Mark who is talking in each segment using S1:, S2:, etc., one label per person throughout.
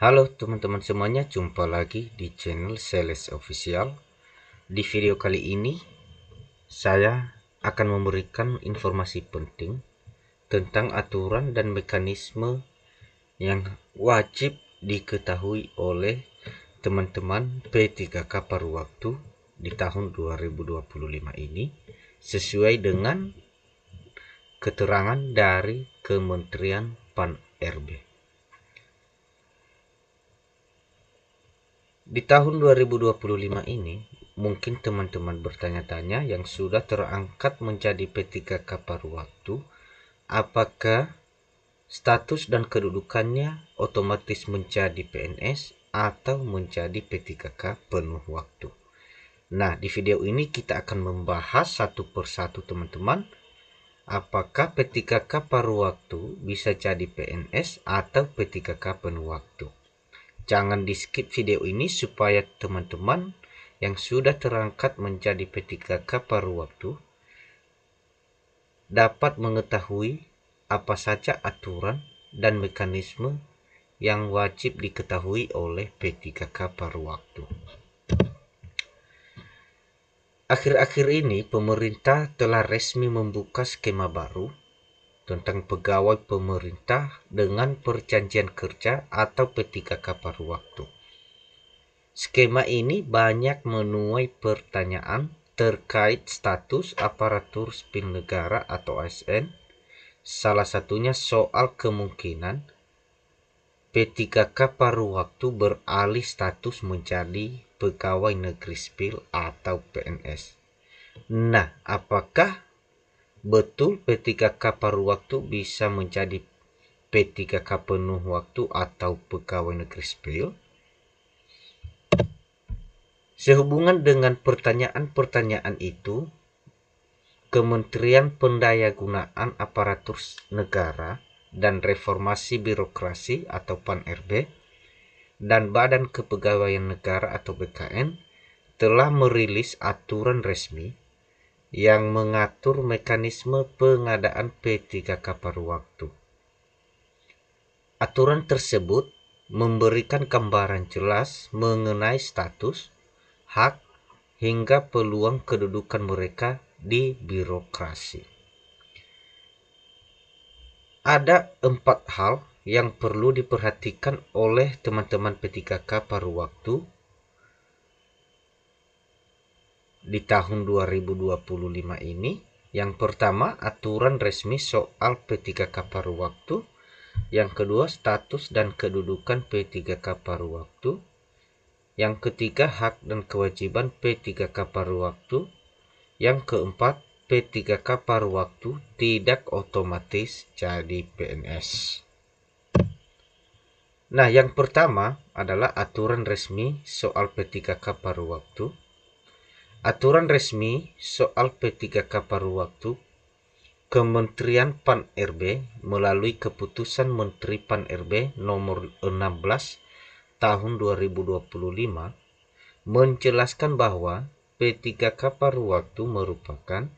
S1: Halo teman-teman semuanya, jumpa lagi di channel Sales Official. Di video kali ini, saya akan memberikan informasi penting tentang aturan dan mekanisme yang wajib diketahui oleh teman-teman P3K paruh waktu di tahun 2025 ini sesuai dengan keterangan dari Kementerian Pan-RB. Di tahun 2025 ini, mungkin teman-teman bertanya-tanya yang sudah terangkat menjadi P3K paruh waktu, apakah status dan kedudukannya otomatis menjadi PNS atau menjadi P3K penuh waktu. Nah, di video ini kita akan membahas satu persatu teman-teman, apakah P3K paruh waktu bisa jadi PNS atau P3K penuh waktu. Jangan di skip video ini supaya teman-teman yang sudah terangkat menjadi P3K paruh waktu dapat mengetahui apa saja aturan dan mekanisme yang wajib diketahui oleh P3K paruh waktu. Akhir-akhir ini pemerintah telah resmi membuka skema baru tentang pegawai pemerintah dengan perjanjian kerja atau P3K paruh waktu. Skema ini banyak menuai pertanyaan terkait status aparatur sipil negara atau ASN, salah satunya soal kemungkinan P3K paruh waktu beralih status menjadi pegawai negeri sipil atau PNS. Nah, apakah betul P3K paruh waktu bisa menjadi P3K penuh waktu atau pegawai negeri sipil? Sehubungan dengan pertanyaan-pertanyaan itu, Kementerian Pendayagunaan Aparatur Negara dan Reformasi Birokrasi atau Pan-RB dan Badan Kepegawaian Negara atau BKN telah merilis aturan resmi yang mengatur mekanisme pengadaan P3K paruh waktu. Aturan tersebut memberikan gambaran jelas mengenai status, hak, hingga peluang kedudukan mereka di birokrasi. Ada 4 hal yang perlu diperhatikan oleh teman-teman P3K paruh waktu di tahun 2025 ini. Yang pertama, aturan resmi soal P3K paruh waktu. Yang kedua, status dan kedudukan P3K paruh waktu. Yang ketiga, hak dan kewajiban P3K paruh waktu. Yang keempat, P3K paruh waktu tidak otomatis jadi PNS. Nah, yang pertama adalah aturan resmi soal P3K paruh waktu. Aturan resmi soal P3K paruh waktu Kementerian Pan-RB melalui keputusan Menteri Pan-RB nomor 16 tahun 2025 menjelaskan bahwa P3K paruh waktu merupakan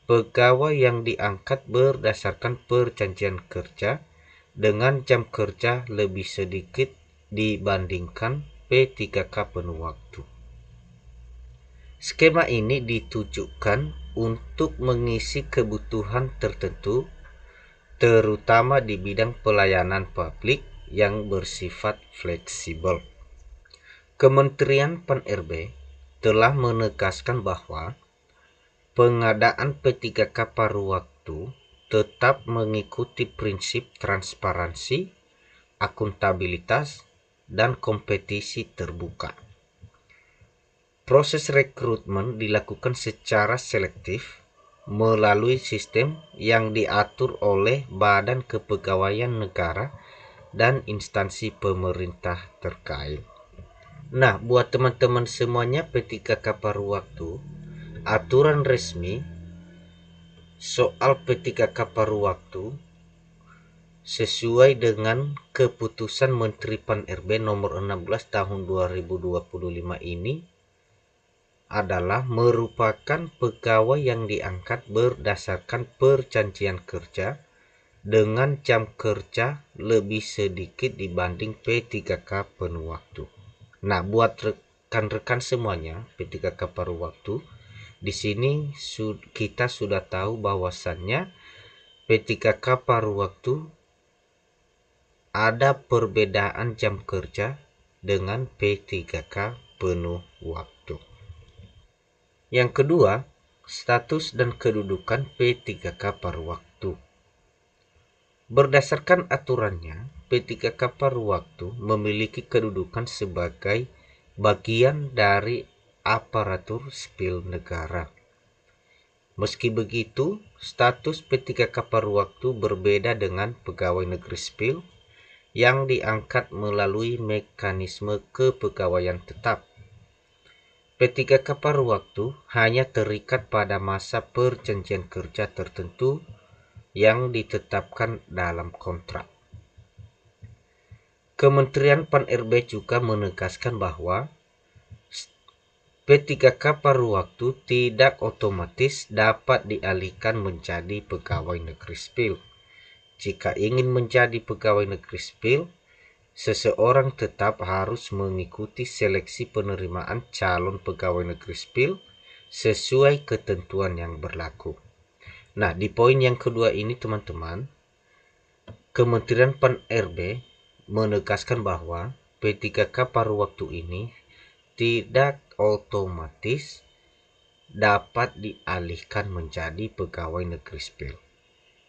S1: pegawai yang diangkat berdasarkan perjanjian kerja dengan jam kerja lebih sedikit dibandingkan P3K penuh waktu. Skema ini ditujukan untuk mengisi kebutuhan tertentu, terutama di bidang pelayanan publik yang bersifat fleksibel. Kementerian Pan-RB telah menegaskan bahwa pengadaan P3K paruh waktu tetap mengikuti prinsip transparansi, akuntabilitas, dan kompetisi terbuka. Proses rekrutmen dilakukan secara selektif melalui sistem yang diatur oleh Badan Kepegawaian Negara dan instansi pemerintah terkait. Nah, buat teman-teman semuanya P3K paruh waktu, aturan resmi soal P3K paruh waktu sesuai dengan keputusan Menteri Pan-RB nomor 16 tahun 2025 ini adalah merupakan pegawai yang diangkat berdasarkan perjanjian kerja dengan jam kerja lebih sedikit dibanding P3K penuh waktu. Nah, buat rekan-rekan semuanya, P3K paruh waktu, di sini kita sudah tahu bahwasannya P3K paruh waktu ada perbedaan jam kerja dengan P3K penuh waktu. Yang kedua, status dan kedudukan P3K paruh waktu. Berdasarkan aturannya, P3K paruh waktu memiliki kedudukan sebagai bagian dari aparatur sipil negara. Meski begitu, status P3K paruh waktu berbeda dengan pegawai negeri sipil yang diangkat melalui mekanisme kepegawaian tetap. P3K paruh waktu hanya terikat pada masa perjanjian kerja tertentu yang ditetapkan dalam kontrak. Kementerian Pan-RB juga menegaskan bahwa P3K paruh waktu tidak otomatis dapat dialihkan menjadi pegawai negeri sipil. Jika ingin menjadi pegawai negeri sipil, seseorang tetap harus mengikuti seleksi penerimaan calon pegawai negeri sipil sesuai ketentuan yang berlaku. Nah, di poin yang kedua ini teman-teman, Kementerian Pan-RB menegaskan bahwa P3K paruh waktu ini tidak otomatis dapat dialihkan menjadi pegawai negeri sipil.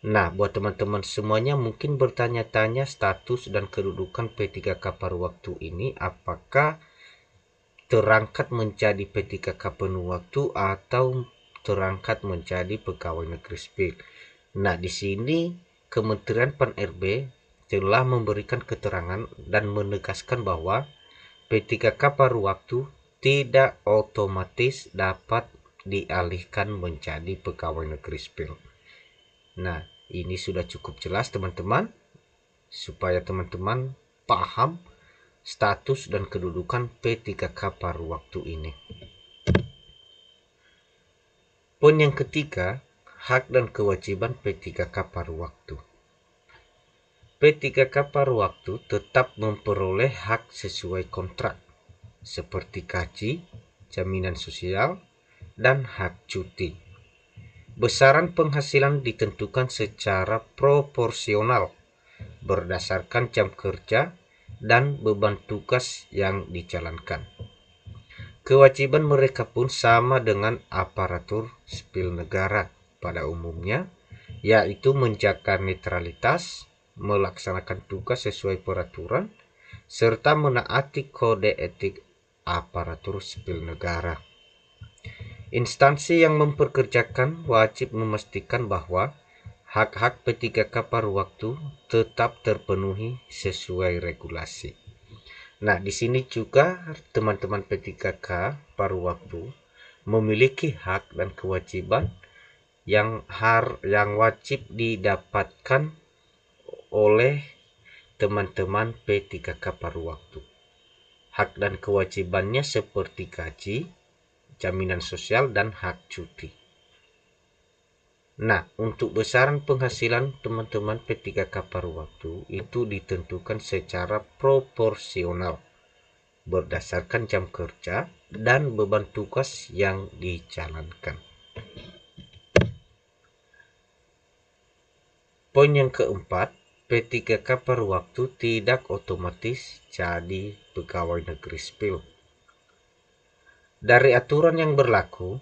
S1: Nah, buat teman-teman semuanya mungkin bertanya-tanya status dan kedudukan P3K paruh waktu ini apakah terangkat menjadi P3K penuh waktu atau terangkat menjadi pegawai negeri sipil. Nah, di sini Kementerian Pan-RB telah memberikan keterangan dan menegaskan bahwa P3K paruh waktu tidak otomatis dapat dialihkan menjadi pegawai negeri sipil. Nah, ini sudah cukup jelas teman-teman, supaya teman-teman paham status dan kedudukan P3K paruh waktu ini. Poin yang ketiga, hak dan kewajiban P3K paruh waktu. P3K paruh waktu tetap memperoleh hak sesuai kontrak, seperti gaji, jaminan sosial, dan hak cuti. Besaran penghasilan ditentukan secara proporsional berdasarkan jam kerja dan beban tugas yang dijalankan. Kewajiban mereka pun sama dengan aparatur sipil negara pada umumnya, yaitu menjaga netralitas, melaksanakan tugas sesuai peraturan, serta menaati kode etik aparatur sipil negara. Instansi yang mempekerjakan wajib memastikan bahwa hak-hak P3K paruh waktu tetap terpenuhi sesuai regulasi. Nah, di sini juga teman-teman P3K paruh waktu memiliki hak dan kewajiban yang wajib didapatkan oleh teman-teman P3K paruh waktu. Hak dan kewajibannya seperti gaji, jaminan sosial, dan hak cuti. Nah, untuk besaran penghasilan teman-teman P3K paruh waktu itu ditentukan secara proporsional berdasarkan jam kerja dan beban tugas yang dijalankan. Poin yang keempat, P3K paruh waktu tidak otomatis jadi pegawai negeri sipil. Dari aturan yang berlaku,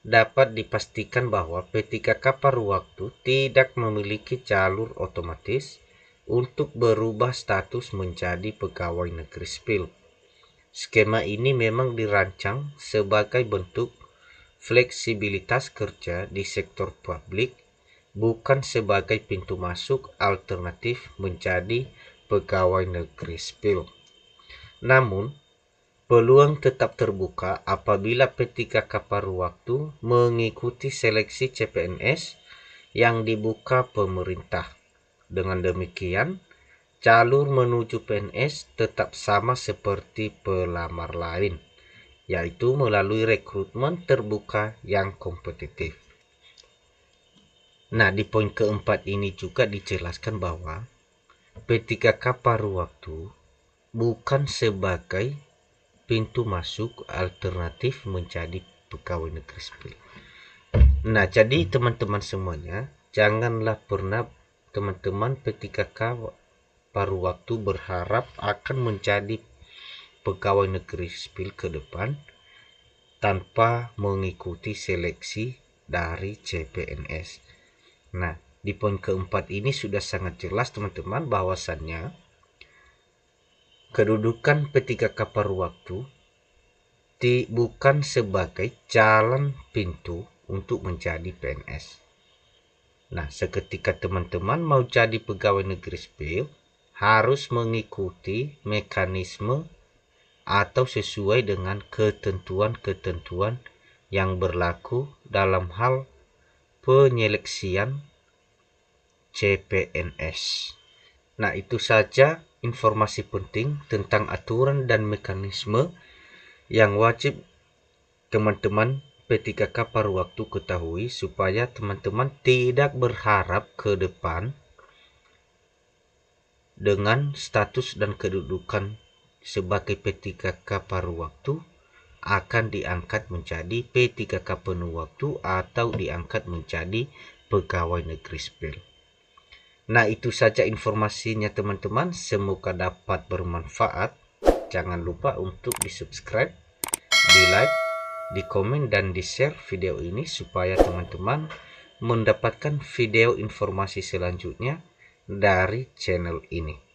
S1: dapat dipastikan bahwa P3K paruh waktu tidak memiliki jalur otomatis untuk berubah status menjadi pegawai negeri sipil. Skema ini memang dirancang sebagai bentuk fleksibilitas kerja di sektor publik, bukan sebagai pintu masuk alternatif menjadi pegawai negeri sipil. Namun, peluang tetap terbuka apabila P3K paruh waktu mengikuti seleksi CPNS yang dibuka pemerintah. Dengan demikian, jalur menuju PNS tetap sama seperti pelamar lain, yaitu melalui rekrutmen terbuka yang kompetitif. Nah, di poin keempat ini juga dijelaskan bahwa P3K paruh waktu bukan sebagai pintu masuk alternatif menjadi pegawai negeri sipil. Nah, jadi teman-teman semuanya, janganlah pernah teman-teman P3K paruh waktu berharap akan menjadi pegawai negeri sipil ke depan tanpa mengikuti seleksi dari CPNS. Nah, di poin keempat ini sudah sangat jelas teman-teman bahwasannya kedudukan P3K paruh waktu bukan sebagai jalan pintu untuk menjadi PNS. Nah, seketika teman-teman mau jadi pegawai negeri sipil, harus mengikuti mekanisme atau sesuai dengan ketentuan-ketentuan yang berlaku dalam hal penyeleksian CPNS. Nah, itu saja informasi penting tentang aturan dan mekanisme yang wajib teman-teman P3K paruh waktu ketahui supaya teman-teman tidak berharap ke depan dengan status dan kedudukan sebagai P3K paruh waktu akan diangkat menjadi P3K penuh waktu atau diangkat menjadi pegawai negeri sipil. Nah, itu saja informasinya teman-teman, semoga dapat bermanfaat. Jangan lupa untuk di-subscribe, di-like, di-komen, dan di-share video ini supaya teman-teman mendapatkan video informasi selanjutnya dari channel ini.